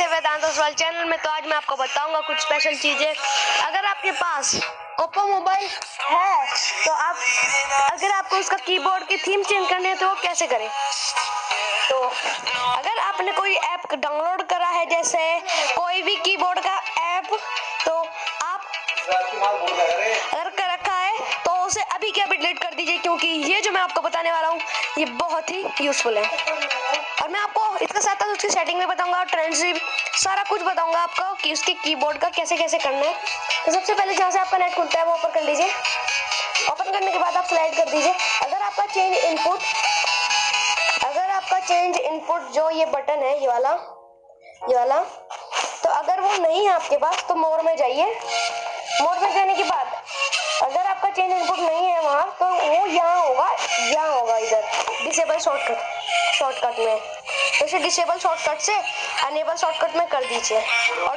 थे वेदांत ओसवाल चैनल में। तो आज मैं आपको बताऊंगा कुछ स्पेशल चीजें। अगर आपके पास ओप्पो मोबाइल है तो अगर आपको उसका कीबोर्ड की थीम चेंज करनी है तो वो कैसे करें। तो अगर आपने कोई ऐप डाउनलोड करा है, जैसे कोई भी कीबोर्ड का ऐप, तो आप अगर कर रखा है तो उसे अभी के अभी डिलीट कर दीजिए, क्योंकि ये जो मैं आपको बताने वाला हूँ ये बहुत ही यूजफुल है। और मैं आपको इसके साथ साथ उसकी सेटिंग में बताऊंगा, ट्रेंड्स भी सारा कुछ बताऊंगा आपको कि उसके कीबोर्ड का कैसे कैसे करना है। तो सबसे पहले जहाँ से आपका नेट खुलता है वो ओपन कर लीजिए। ओपन करने के बाद आप स्लाइड कर दीजिए। अगर आपका चेंज इनपुट जो ये बटन है, ये वाला, तो अगर वो नहीं है आपके पास तो मोर में जाइए। मोर में जाने के बाद अगर आपका चेंज इनपुट नहीं है वहाँ, तो वो यहाँ होगा इधर डिसेबल शॉर्टकट में। तो इसे डिसेबल शॉर्टकट से अनेबल शॉर्टकट में कर दीजिए। और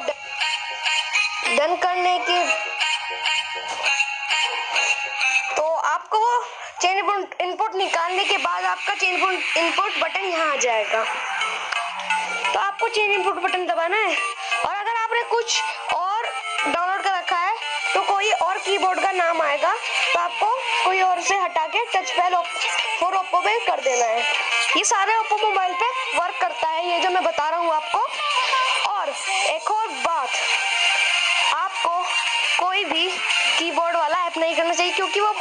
डन करने की तो आपको वो चेंज इनपुट निकालने के बाद आपका चेंज इनपुट बटन यहाँ आ जाएगा। तो आपको चेंज इनपुट बटन दबाना है। और अगर आपने कुछ और डाउनलोड कर रखा है तो कोई और कीबोर्ड का नाम आएगा, तो आपको कोई और से हटा के टच पैड फॉर ओप्पो पे कर देना है। ये सारे ओप्पो मोबाइल पे वर्क करता है, ये जो मैं बता रहा हूँ आपको। और एक और बात, आपको कोई भी कीबोर्ड वाला ऐप नहीं करना चाहिए, क्योंकि वो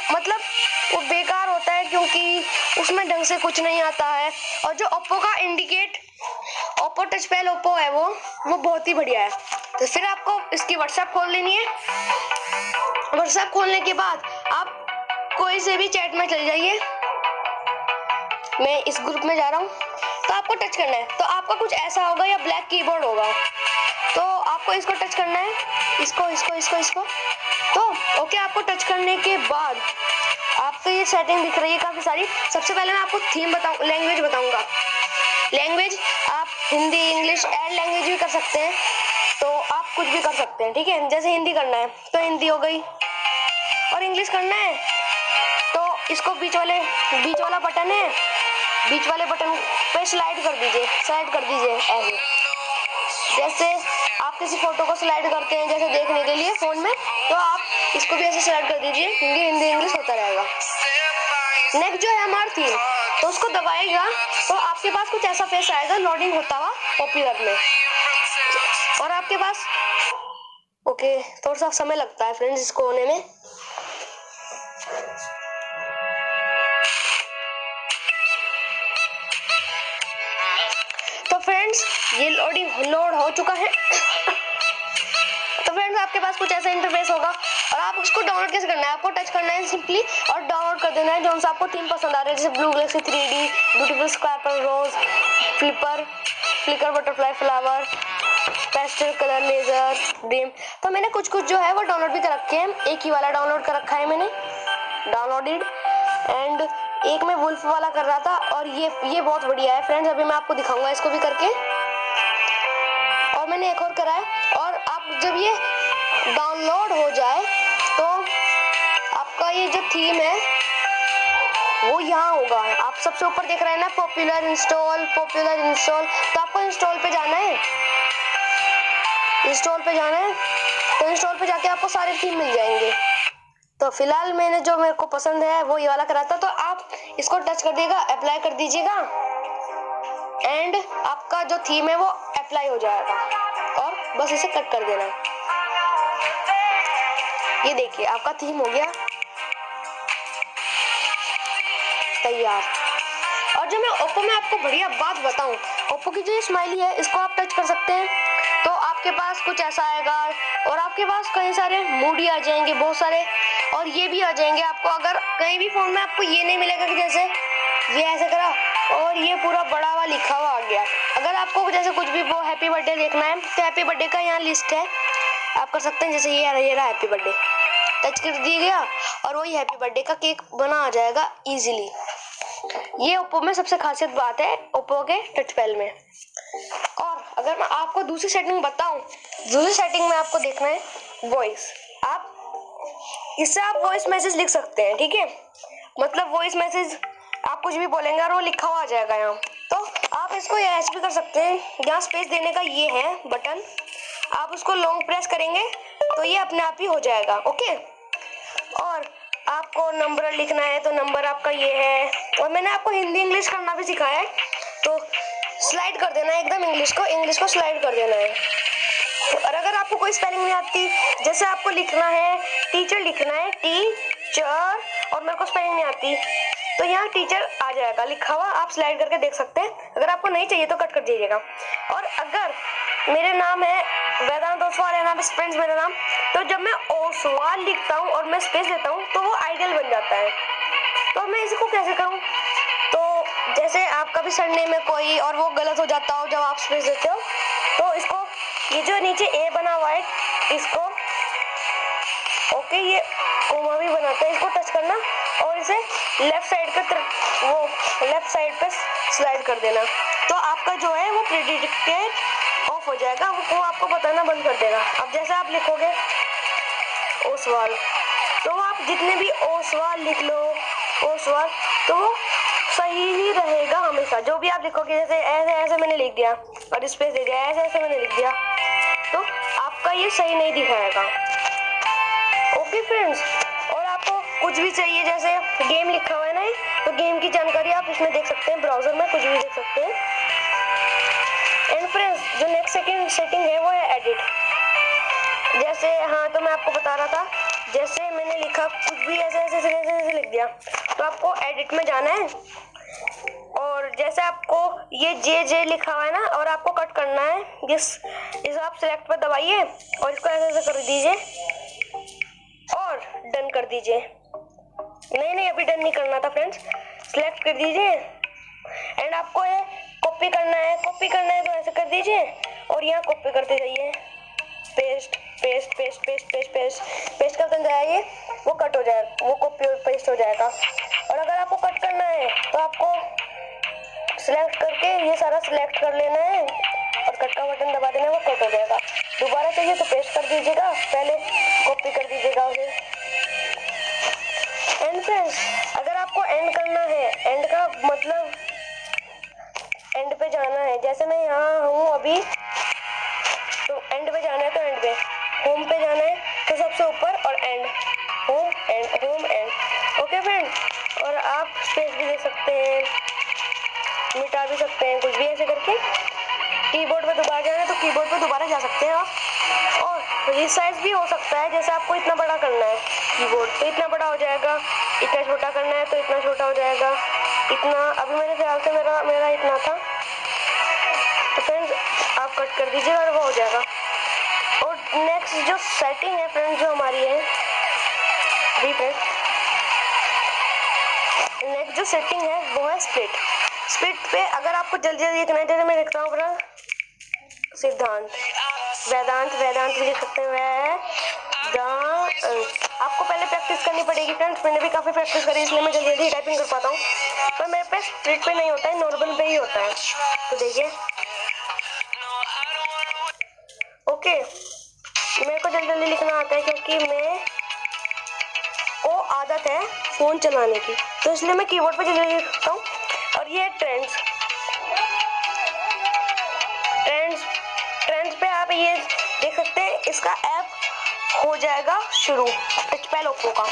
बेकार होता है, क्योंकि उसमें ढंग से कुछ नहीं आता है। और जो ओप्पो का ओप्पो टच पैड ओप्पो है वो बहुत ही बढ़िया है। तो फिर आपको इसकी व्हाट्सएप खोल लेनी है। व्हाट्सएप खोलने के बाद आप कोई से भी चैट में चले जाइए। मैं इस ग्रुप में जा रहा हूँ, तो आपको टच करना है। तो आपका कुछ ऐसा होगा या ब्लैक कीबोर्ड होगा, तो आपको इसको टच करना है, इसको। तो ओके, आपको टच करने के बाद आपको ये सेटिंग दिख रही है काफी सारी। सबसे पहले मैं आपको लैंग्वेज बताऊंगा। लैंग्वेज आप हिंदी, इंग्लिश, ऐड लैंग्वेज भी कर सकते हैं। तो आप कुछ भी कर सकते हैं, ठीक है। जैसे हिंदी करना है तो हिंदी हो गई, और इंग्लिश करना है तो इसको बीच वाला बटन है, बीच वाले बटन पे स्लाइड कर दीजिए ऐसे। जैसे आप किसी फोटो को स्लाइड करते हैं जैसे देखने के लिए फोन में, तो आप इसको भी ऐसे स्लाइड कर दीजिए, हिंदी इंग्लिश होता रहेगा। नेक्स्ट जो है हमारा थीम, तो उसको दबाएगा तो आपके पास कुछ ऐसा फेस आएगा लोडिंग होता हुआ पॉपुलर में। और आपके पास ओके, थोड़ा सा समय लगता है फ्रेंड्स इसको होने में। तो फ्रेंड्स ये लोड हो चुका है। तो फ्रेंड्स आपके पास कुछ ऐसा इंटरफेस होगा, और आप उसको डाउनलोड कैसे करना है, आपको टच करना है सिंपली और डाउनलोड कर देना है जो सा आपको थीम पसंद आ रहा है। जैसे blue galaxy 3D, beautiful square rose, flicker butterfly flower, pastel colour laser dream. तो मैंने कुछ जो है वो डाउनलोड भी कर रखे हैं। एक ही वाला डाउनलोड कर रखा है मैंने, डाउनलोडेड, एंड एक में वुल्फ वाला कर रहा था। और ये बहुत बढ़िया है फ्रेंड्स, अभी मैं आपको दिखाऊंगा इसको भी करके। और मैंने एक और करा है। और आप जब ये डाउनलोड हो जाए तो आपका ये जो थीम है वो यहाँ होगा। आप सबसे ऊपर देख रहे हैं ना, पॉपुलर इंस्टॉल। तो आपको इंस्टॉल पे जाना है। तो इंस्टॉल पे जाके आपको सारे थीम मिल जाएंगे। तो फिलहाल मैंने जो मेरे को पसंद है वो ये वाला करा था। तो आप इसको टच कर देगा, अप्लाई कर दीजिएगा, एंड आपका जो थीम है वो अप्लाई हो जाएगा। और बस इसे कट कर देना। ये देखिए आपका थीम हो गया तैयार। और जो मैं ओप्पो में आपको बढ़िया बात बताऊं, ओप्पो की जो ये स्माइली है इसको आप टच कर सकते हैं तो आपके पास कुछ ऐसा आएगा। और आपके पास कई सारे मूडी आ जाएंगे, बहुत सारे, और ये भी आ जाएंगे। आपको अगर कहीं भी फोन में आपको ये नहीं मिलेगा कि जैसे ये ऐसे करा और ये पूरा बड़ा हुआ लिखा हुआ आ गया। अगर आपको जैसे कुछ भी वो हैप्पी बर्थडे देखना है तो हैप्पी बर्थडे का यहाँ लिस्ट है, आप कर सकते हैं। जैसे ये रहा हैप्पी बर्थडे, टच कर दिया गया और वही हैप्पी बर्थडे का केक बना आ जाएगा इजीली। ये ओप्पो में सबसे खासियत बात है ओप्पो के टच पैड में। और अगर मैं आपको दूसरी सेटिंग बताऊं, दूसरी सेटिंग में आपको देखना है वॉइस। इससे आप वॉइस मैसेज लिख सकते हैं, ठीक है। मतलब वॉइस मैसेज आप कुछ भी बोलेंगे और वो लिखा हुआ आ जाएगा यहाँ। तो आप इसको ऐसे भी कर सकते हैं, यहाँ स्पेस देने का ये है बटन, आप उसको लॉन्ग प्रेस करेंगे तो ये अपने आप ही हो जाएगा। ओके, और आपको नंबर लिखना है तो नंबर आपका ये है, और मैंने आपको हिंदी इंग्लिश करना भी सिखाया है, तो स्लाइड कर देना है एकदम इंग्लिश को स्लाइड कर देना है। और अगर आपको कोई स्पेलिंग नहीं आती, जैसे आपको लिखना है टीचर लिखना है टीचर, और मेरे को स्पेलिंग नहीं आती, तो यहाँ टीचर आ जाएगा लिखा हुआ, आप स्लाइड करके देख सकते हैं। अगर आपको नहीं चाहिए तो कट कर दीजिएगा। और अगर मेरे नाम है वेदांत ओसवाल है ना फ्रेंड्स मेरा नाम, तो जब मैं ओसवाल लिखता हूँ और मैं स्पेस देता हूँ तो वो आइडियल बन जाता है। तो मैं इसको कैसे करूँ, तो जैसे आपका भी सरनेम में कोई और वो गलत हो जाता हो जब आप स्पेस देते हो, तो इसको ये जो नीचे ए बना हुआ है इसको ओके, ये कोमा भी बनाते हैं, इसको टच करना और इसे लेफ्ट साइड के वो लेफ्ट साइड पे स्लाइड कर देना, तो आपका जो है वो प्रेडिक्टेड ऑफ हो जाएगा, वो आपको बताना बंद कर देगा। अब जैसे आप लिखोगे ओसवाल, तो आप जितने भी ओसवाल लिख लो ओसवाल, तो वो सही ही रहेगा हमेशा। जो भी आप लिखोगे, जैसे ऐसे ऐसे मैंने लिख दिया और स्पेस दे दिया, ऐसे ऐसे मैंने लिख दिया, तो आपका ये सही नहीं दिखाएगा। ओके फ्रेंड्स, और आपको कुछ भी चाहिए, जैसे गेम लिखा हुआ है ना, तो गेम की जानकारी आप इसमें देख सकते हैं, ब्राउजर में कुछ भी देख सकते हैं। एंड फ्रेंड्स, जो नेक्स्ट सेटिंग है वो है एडिट। जैसे हाँ, तो मैं आपको बता रहा था, जैसे मैंने लिखा कुछ भी ऐसे ऐसे ऐसे ऐसे, ऐसे लिख दिया, तो आपको एडिट में जाना है, और जैसे आपको ये जे लिखा हुआ है ना, और आपको कट करना है, इस आप सिलेक्ट पर दबाइए और इसको ऐसे ऐसे कर दीजिए और डन कर दीजिए। नहीं अभी डन नहीं करना था फ्रेंड्स, सिलेक्ट कर दीजिए एंड आपको ये कॉपी करना है तो ऐसे कर दीजिए और यहाँ कॉपी करते जाइए, paste paste paste paste paste paste paste करते जाइए, वो कट हो जाएगा, वो कॉपी और पेस्ट हो जाएगा। और अगर आपको कट करना है तो आपको सिलेक्ट करके ये सारा सिलेक्ट कर लेना है और कट का बटन दबा देना है, वो कट हो जाएगा। दोबारा चाहिए तो पेस्ट कर दीजिएगा, पहले कॉपी कर दीजिएगा उसे। एंड फ्रेंड्स, अगर आपको एंड करना है, एंड का मतलब एंड पे जाना है, जैसे मैं यहाँ हूँ अभी, तो एंड पे जाना है तो एंड पे, होम पे जाना है तो सबसे ऊपर, और and home and. Okay friend, और आप स्पेस भी दे सकते हैं, मिटा भी सकते हैं, कुछ भी ऐसे करके। कीबोर्ड पे दोबारा जाना है तो कीबोर्ड पे दोबारा जा सकते हैं आप। और रिसाइज भी हो सकता है, जैसे आपको इतना बड़ा करना है कीबोर्ड तो इतना बड़ा हो जाएगा, इतना छोटा करना है तो इतना छोटा हो जाएगा, इतना अभी मेरे ख्याल से मेरा इतना था, तो फ्रेंड्स आप कट कर दीजिए और वो हो जाएगा। और नेक्स्ट जो सेटिंग है फ्रेंड्स, जो हमारी है नेक्स्ट जो सेटिंग है वो है स्प्लिट पे। अगर आपको जल्दी लिखना है, जैसे मैं लिखता हूँ अपना सिद्धांत, वेदांत भी लिख सकते हैं, आपको पहले प्रैक्टिस करनी पड़ेगी फ्रेंड्स, मैंने भी काफ़ी प्रैक्टिस करी इसलिए मैं जल्दी टाइपिंग कर पाता हूँ, पर मेरे पे स्प्लिट पे नहीं होता है, नॉर्मल पे ही होता है। तो देखिए ओके, मेरे को जल्दी लिखना आता है क्योंकि मैं को आदत है फ़ोन चलाने की, तो इसलिए मैं कीबोर्ड पे जल्दी लिखता हूँ। और ये ट्रेंड्स पे आप ये देख सकते हैं, इसका ऐप हो जाएगा शुरू, टचपैड ओप्पो का।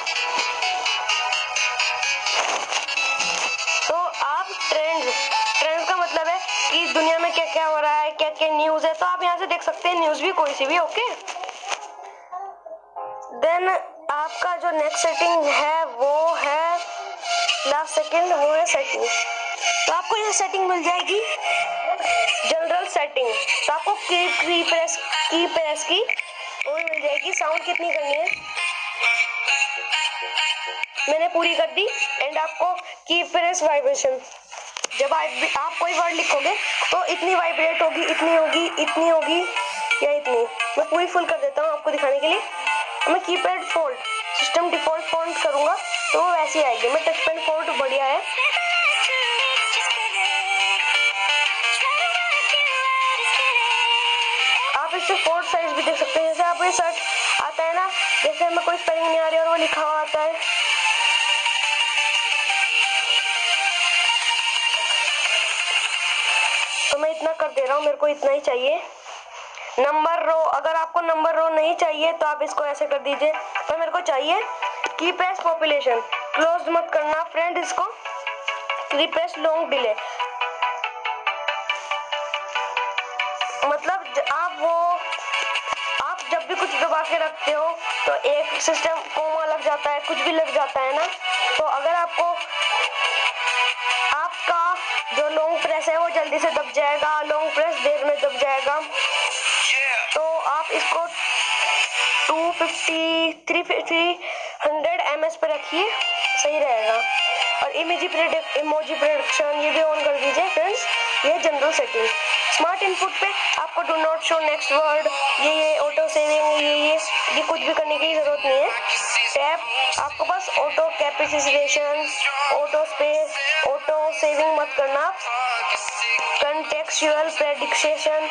तो आप ट्रेंड्स का मतलब है कि दुनिया में क्या क्या हो रहा है, क्या क्या न्यूज़ है, तो आप यहाँ से देख सकते हैं न्यूज़ भी, कोई सी भी। ओके, देन आपका जो नेक्स्ट सेटिंग है वो है लास्ट सेकंड, वो है सेटिंग। तो आपको ये सेटिंग मिल जाएगी जनरल सेटिंग, तो आपको की प्रेस की वो मिल जाएगी। साउंड कितनी करनी है मैंने पूरी कर दी। एंड आपको की प्रेस वाइब्रेशन, जब आप कोई वर्ड लिखोगे तो इतनी वाइब्रेट होगी, इतनी होगी या इतनी। मैं पूरी फुल कर देता हूँ आपको दिखाने के लिए। मैं keypad fold system default font करूँगा तो वो वैसी आएगी। मैं टच पेन फॉन्ट बढ़िया है, आप इससे फॉन्ट साइज भी देख सकते हैं। जैसे आप ये सर्च आता है ना, जैसे हमें कोई स्पेलिंग नहीं आ रही और वो लिखा हुआ आता है, मैं इतना कर दे रहा हूँ, मेरे को इतना ही चाहिए। नंबर रो, अगर आपको नंबर रो नहीं चाहिए तो आप इसको ऐसे कर दीजिए, पर मेरे को चाहिए कीप एज पॉपुलेशन। क्लोज मत करना फ्रेंड इसको, रिप्रेस लॉन्ग डिले, मतलब आप जब भी कुछ दबा के रखते हो तो एक सिस्टम कोमा लग जाता है, कुछ भी लग जाता है ना। तो अगर आपको आपका जो लॉन्ग प्रेस है वो जल्दी से दब जाएगा, लॉन्ग प्रेस देर में दब जाएगा, तो आप इसको 250 350 100 ms पे रखिए, सही रहेगा। और इमोजी प्रेडिक्शन ये भी ऑन कर दीजिए फ्रेंड्स, ये जनरल सेटिंग। स्मार्ट इनपुट पे आपको do not show next word, ये ऑटो सेविंग, ये कुछ भी करने की जरूरत नहीं है। टैप आपको बस auto capacitation, auto space, auto saving मत करना। Contextual prediction,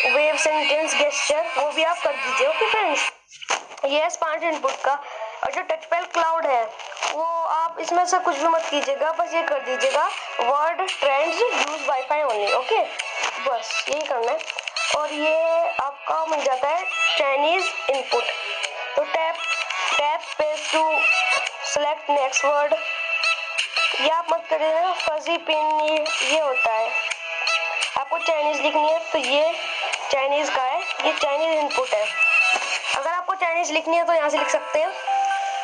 wave sentence gesture वो भी आप कर दीजिए। ओके फ्रेंड्स, ये स्मार्ट इनपुट का। और जो टच पैड क्लाउड है वो आप इसमें से कुछ भी मत कीजिएगा, बस ये कर दीजिएगा word trends use wifi only. Okay, बस यही करना है। और ये आपका मिल जाता है चाइनीज इनपुट, तो tap page to select next word, ये आप मत करिएगा। फजी पिन ये होता है, आपको चाइनीज लिखनी है तो ये चाइनीज का है, ये चाइनीज इनपुट है। अगर आपको चाइनीज लिखनी है तो यहाँ से लिख सकते हैं।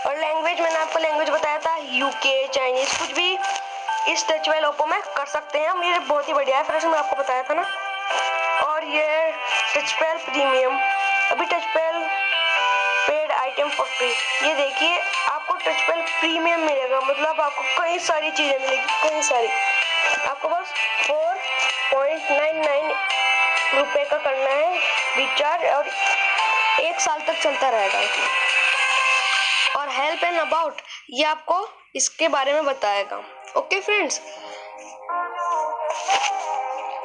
और लैंग्वेज, मैंने आपको लैंग्वेज बताया था, यूके, चाइनीज, कुछ भी इस टच पैड ओप्पो में कर सकते हैं हम, ये बहुत ही बढ़िया है फ्रेंड्स, मैं आपको बताया था ना। और ये टच पैड प्रीमियम, अभी touch pad paid item for free, ये देखिए आपको टच पैड प्रीमियम मिलेगा, मतलब आपको कई सारी चीजें मिलेगी, कई सारी। आपको बस 4.99 रुपए का करना है रिचार्ज, और 1 साल तक चलता रहेगा। और हेल्प एंड अबाउट, ये आपको इसके बारे में बताएगा। ओके फ्रेंड्स,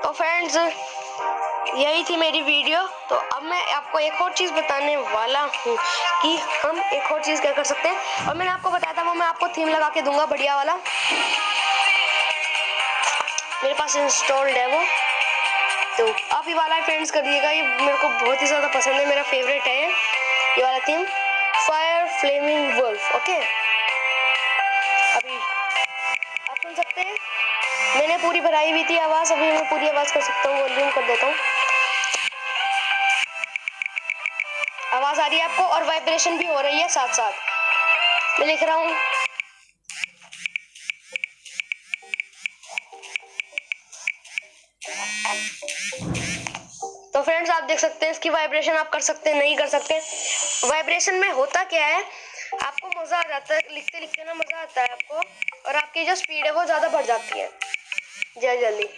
तो फ्रेंड्स यही थी मेरी वीडियो। तो अब मैं आपको एक और चीज़ बताने वाला हूँ कि हम एक और चीज़ क्या कर सकते हैं। और मैंने आपको बताया था वो मैं आपको थीम लगा के दूंगा बढ़िया वाला, मेरे पास इंस्टॉल्ड है वो, तो आप ये वाला फ्रेंड्स करिएगा, ये मेरे को बहुत ही ज़्यादा पसंद है, मेरा फेवरेट है ये वाला theme, fire flaming wolf. Okay, अभी आप सुन सकते हैं, मैंने पूरी भराई हुई थी आवाज़, अभी मैं पूरी आवाज़ कर सकता हूँ, वॉल्यूम कर देता हूँ, आवाज़ आ रही है आपको, और वाइब्रेशन भी हो रही है साथ साथ, मैं लिख रहा हूँ। तो फ्रेंड्स आप देख सकते हैं इसकी वाइब्रेशन आप कर सकते हैं, नहीं कर सकते। वाइब्रेशन में होता क्या है, आपको मजा आ जाता है, लिखते लिखते ना मजा आता है आपको, और आपकी जो स्पीड है वो ज्यादा बढ़ जाती है जल्दी।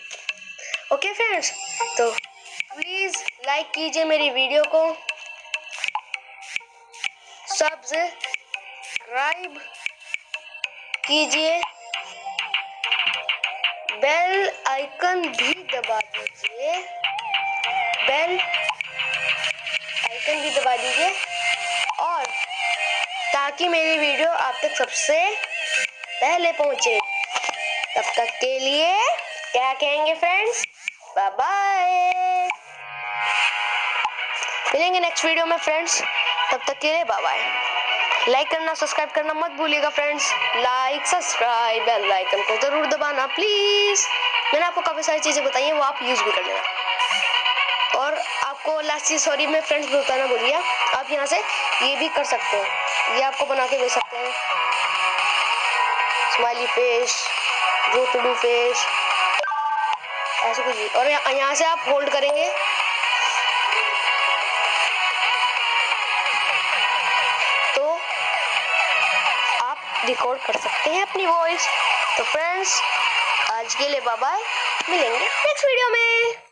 ओके फ्रेंड्स, तो प्लीज लाइक कीजिए मेरी वीडियो को, सब्सक्राइब कीजिए, बेल आइकन भी दबा दीजिए, बेल आइकन भी दबा दीजिए, और ताकि मेरी वीडियो आप तक सबसे पहले पहुंचे। तब तक के लिए क्या कहेंगे फ्रेंड्स, बाय बाय, मिलेंगे नेक्स्ट वीडियो में फ्रेंड्स, तब तक के लिए बाय बाय। लाइक करना, सब्सक्राइब करना मत भूलिएगा friends, like subscribe bell icon को जरूर दबाना प्लीज। मैंने आपको काफी सारी चीजें बताई हैं, वो आप यूज भी कर लेना। और आपको लास्ट चीज सॉरी मैं फ्रेंड्स बताना भूल गया, आप यहाँ से ये भी कर सकते हैं, ये आपको बना के दे सकते हैं, स्माइली फेस, ड्रू टू डू फेस, ऐसे कुछ भी। और यहाँ से आप होल्ड करेंगे तो आप रिकॉर्ड कर सकते हैं अपनी वॉइस। तो फ्रेंड्स आज के लिए बाय बाय, मिलेंगे नेक्स्ट वीडियो में।